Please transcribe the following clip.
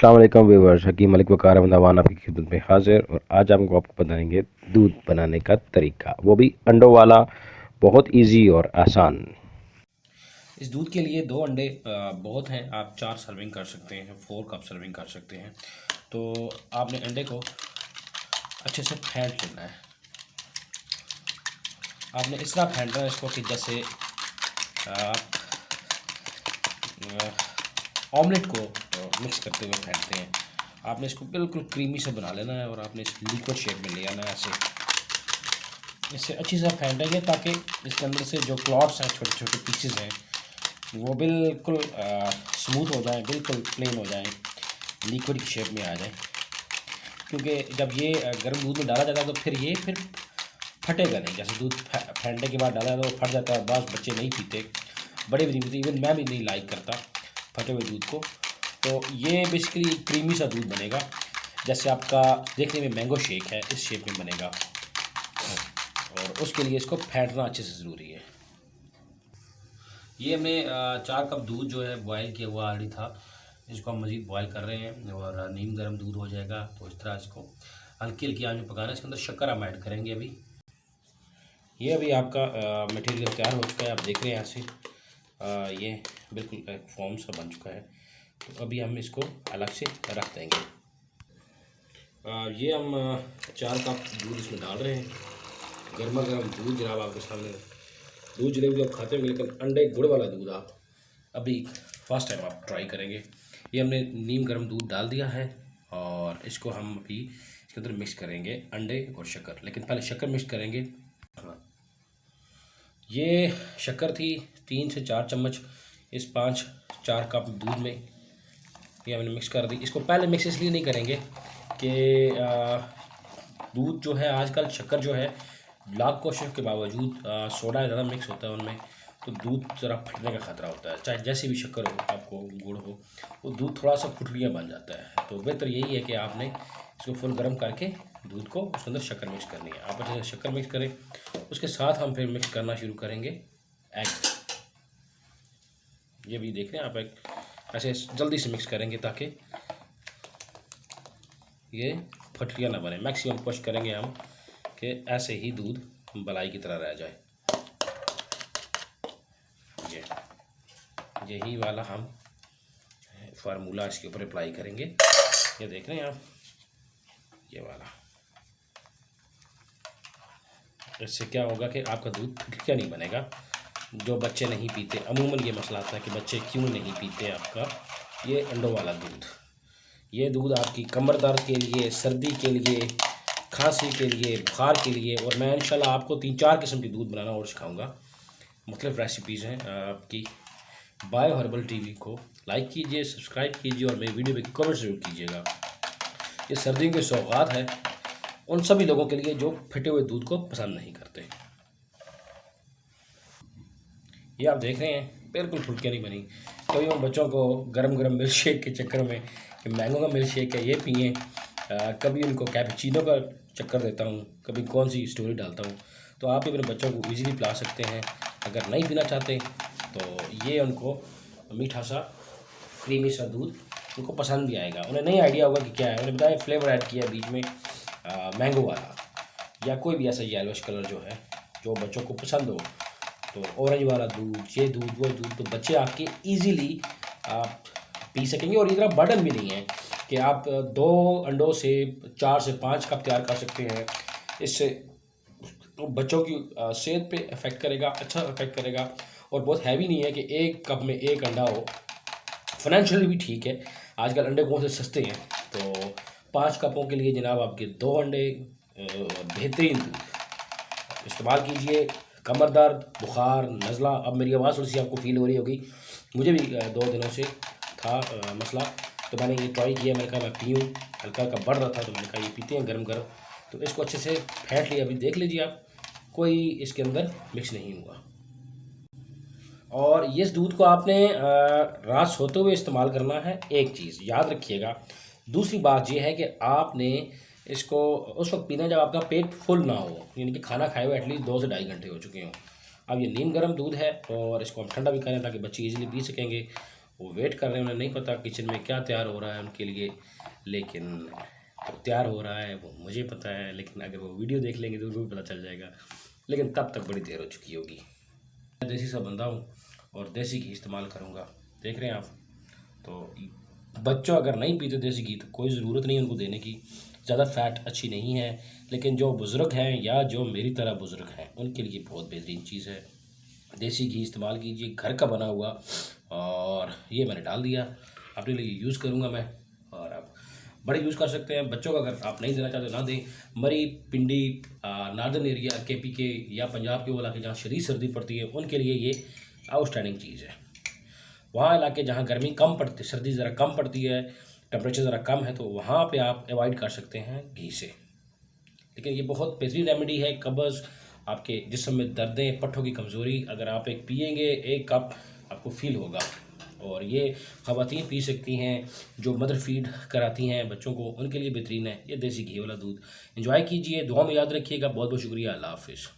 अस्सलाम वालेकुम व्यूअर्स, हकीम मलिक वक़ार अहमद आपकी खिदमत में हाजिर। और आज हम आपको बताएंगे दूध बनाने का तरीका, वो भी अंडों वाला, बहुत इजी और आसान। इस दूध के लिए 2 अंडे बहुत हैं। आप 4 सर्विंग कर सकते हैं, 4 कप सर्विंग कर सकते हैं। तो आपने अंडे को अच्छे से फेंट लेना है। आपने इस तरह फेंटना है इसको कि जैसे आप ऑमलेट को मिक्स करते हुए फेंटते हैं। आपने इसको बिल्कुल क्रीमी से बना लेना है और आपने इस लिक्विड शेप में ले आना है। ऐसे इससे अच्छी से फेंटेंगे ताकि इसके अंदर से जो क्लॉट्स हैं, छोटे छोटे पीसेस हैं, वो बिल्कुल स्मूथ हो जाएं, बिल्कुल प्लेन हो जाएं, लिक्विड की शेप में आ जाएं। क्योंकि जब ये गर्म दूध में डाला जाता है तो फिर फटेगा नहीं। जैसे दूध फेंटने के बाद डाला जाता है तो फट जाता है। बाज़ बच्चे नहीं पीते, बड़े भी नहीं पीते, इवन मैं भी नहीं लाइक करता फटे हुए दूध को। तो ये बेसिकली क्रीमी सा दूध बनेगा, जैसे आपका देखने में मैंगो शेक है, इस शेप में बनेगा। और उसके लिए इसको फेंटना अच्छे से ज़रूरी है। ये हमने 4 कप दूध जो है बॉयल किया हुआ ऑलरेडी था। इसको हम मज़ीद बॉयल कर रहे हैं और नीम गर्म दूध हो जाएगा। तो इस तरह इसको हल्की हल्की आंच में पकाना है। इसके अंदर शक्कर हम ऐड करेंगे अभी। ये अभी आपका मटेरियल तैयार हो चुका है, आप देख रहे हैं यहाँ से। ये बिल्कुल एक फॉर्म सा बन चुका है। तो अभी हम इसको अलग से रख देंगे। ये हम 4 कप दूध इसमें डाल रहे हैं। गर्मा गर्म दूध जनाब आपके सामने। दूध जलेबी आप खाते होंगे, लेकिन अंडे गुड़ वाला दूध आप अभी फर्स्ट टाइम आप ट्राई करेंगे। ये हमने नीम गर्म दूध डाल दिया है और इसको हम अभी इसके अंदर मिक्स करेंगे अंडे और शक्कर। लेकिन पहले शक्कर मिक्स करेंगे। हाँ, ये शक्कर थी 3 से 4 चम्मच इस 4 कप दूध में। ये हमने मिक्स कर दी। इसको पहले मिक्स इसलिए नहीं करेंगे कि दूध जो है आजकल, शक्कर जो है, लाख कोशिश के बावजूद सोडा ज़्यादा मिक्स होता है उनमें, तो दूध ज़रा फटने का ख़तरा होता है। चाहे जैसी भी शक्कर हो, आपको गुड़ हो, वो दूध थोड़ा सा फुटलियाँ बन जाता है। तो बेहतर यही है कि आपने इसको फुल गर्म करके दूध को उसके अंदर शक्कर मिक्स करनी है। आप अच्छे से शक्कर मिक्स करें, उसके साथ हम फिर मिक्स करना शुरू करेंगे एग। ये भी देख रहे हैं आप, एक ऐसे जल्दी से मिक्स करेंगे ताकि ये फटरियाँ ना बने। मैक्सिमम कोशिश करेंगे हम कि ऐसे ही दूध मलाई की तरह रह जाए। ये यही वाला हम फार्मूला इसके ऊपर अप्लाई करेंगे। ये देख रहे हैं आप, ये वाला। इससे क्या होगा कि आपका दूध फटरिया नहीं बनेगा। जो बच्चे नहीं पीते, अमूमन ये मसला आता है कि बच्चे क्यों नहीं पीते आपका ये अंडों वाला दूध। ये दूध आपकी कमर दर्द के लिए, सर्दी के लिए, खांसी के लिए, बुखार के लिए। और मैं इंशाल्लाह आपको 3-4 किस्म की दूध बनाना और सिखाऊंगा। मुख्तलिफ रेसिपीज़ हैं आपकी। बायो हर्बल टीवी को लाइक कीजिए, सब्सक्राइब कीजिए और मेरी वीडियो पे कमेंट ज़रूर कीजिएगा। ये सर्दियों की सौगात है उन सभी लोगों के लिए जो फटे हुए दूध को पसंद नहीं करते। ये आप देख रहे हैं बिल्कुल फुल्के नहीं बनी। कभी मैं बच्चों को गरम गरम मिल्क शेक के चक्कर में कि मैंगो का मिल्क शेक है ये पिए, कभी उनको कैपुचिनो का चक्कर देता हूँ, कभी कौन सी स्टोरी डालता हूँ। तो आप भी अपने बच्चों को इजीली पिला सकते हैं। अगर नहीं पीना चाहते तो ये उनको मीठा सा क्रीमी सा दूध उनको पसंद भी आएगा। उन्हें नहीं आइडिया होगा कि क्या है। उन्हें बताया फ्लेवर ऐड किया बीच में मैंगो वाला, या कोई भी ऐसा येलोइश कलर जो है जो बच्चों को पसंद हो। तो ऑरेंज वाला दूध, ये दूध, वो दूध, तो बच्चे आपके इजीली आप पी सकेंगे। और इतना बर्डन भी नहीं है कि आप 2 अंडों से 4 से 5 कप तैयार कर सकते हैं। इससे तो बच्चों की सेहत पे इफ़ेक्ट करेगा, अच्छा इफ़ेक्ट करेगा। और बहुत हैवी नहीं है कि 1 कप में 1 अंडा हो। फाइनेंशियली भी ठीक है, आजकल अंडे कौन से सस्ते हैं। तो 5 कपों के लिए जनाब आपके 2 अंडे, बेहतरीन दूध इस्तेमाल कीजिए। कमर दर्द, बुखार, नज़ला, अब मेरी आवाज़ थोड़ी सी आपको फील हो रही होगी, मुझे भी 2 दिनों से था मसला। तो मैंने ये ट्राई किया, मैंने कहा मैं पीऊँ। हल्का हल्का बढ़ रहा था तो मैंने कहा ये पीते हैं गर्म गर्म। तो इसको अच्छे से फेंट लिया। अभी देख लीजिए आप, कोई इसके अंदर मिक्स नहीं हुआ। और इस दूध को आपने रात सोते हुए इस्तेमाल करना है। एक चीज़ याद रखिएगा। दूसरी बात यह है कि आपने इसको उस वक्त पीना जब आपका पेट फुल ना हो, यानी कि खाना खाए हुए एटलीस्ट 2 से ढाई घंटे हो चुके हों। अब ये नीम गर्म दूध है और इसको हम ठंडा भी करें ताकि बच्चे इजीली पी सकेंगे। वो वेट कर रहे हैं, उन्हें नहीं पता किचन में क्या तैयार हो रहा है उनके लिए, लेकिन अब तैयार हो रहा है वो मुझे पता है, लेकिन अगर वो वीडियो देख लेंगे तो उनको भी पता चल जाएगा, लेकिन तब तक बड़ी देर हो चुकी होगी। मैं देसी सा बंदा हूँ और देसी घी इस्तेमाल करूँगा, देख रहे हैं आप। तो बच्चों अगर नहीं पीते देसी घी तो कोई ज़रूरत नहीं उनको देने की, ज़्यादा फैट अच्छी नहीं है, लेकिन जो बुज़ुर्ग हैं या जो मेरी तरह बुज़ुर्ग हैं उनके लिए बहुत बेहतरीन चीज़ है। देसी घी इस्तेमाल कीजिए, घर का बना हुआ, और ये मैंने डाल दिया, अपने लिए यूज़ करूँगा मैं। और आप बड़े यूज़ कर सकते हैं, बच्चों को अगर आप नहीं देना चाहते ना दें। मरी, पिंडी, नॉर्दर्न एरिया KP के या पंजाब के वो इलाके जहाँ शदीद सर्दी पड़ती है उनके लिए ये आउटस्टैंडिंग चीज़ है। वहाँ इलाके जहाँ गर्मी कम पड़ती, सर्दी ज़रा कम पड़ती है, टेम्परेचर ज़रा कम है, तो वहाँ पे आप अवॉइड कर सकते हैं घी से। लेकिन ये बहुत बेहतरीन रेमेडी है, कब्ज़, आपके जिस्म में दर्दें, पट्ठों की कमज़ोरी, अगर आप एक पिएंगे 1 कप आपको फ़ील होगा। और ये ख़वातीन पी सकती हैं जो मदर फीड कराती हैं बच्चों को, उनके लिए बेहतरीन है ये देसी घी वाला दूध। एंजॉय कीजिए, दुआ में याद रखिएगा। बहुत बहुत शुक्रिया, अल्लाह हाफ़िज़।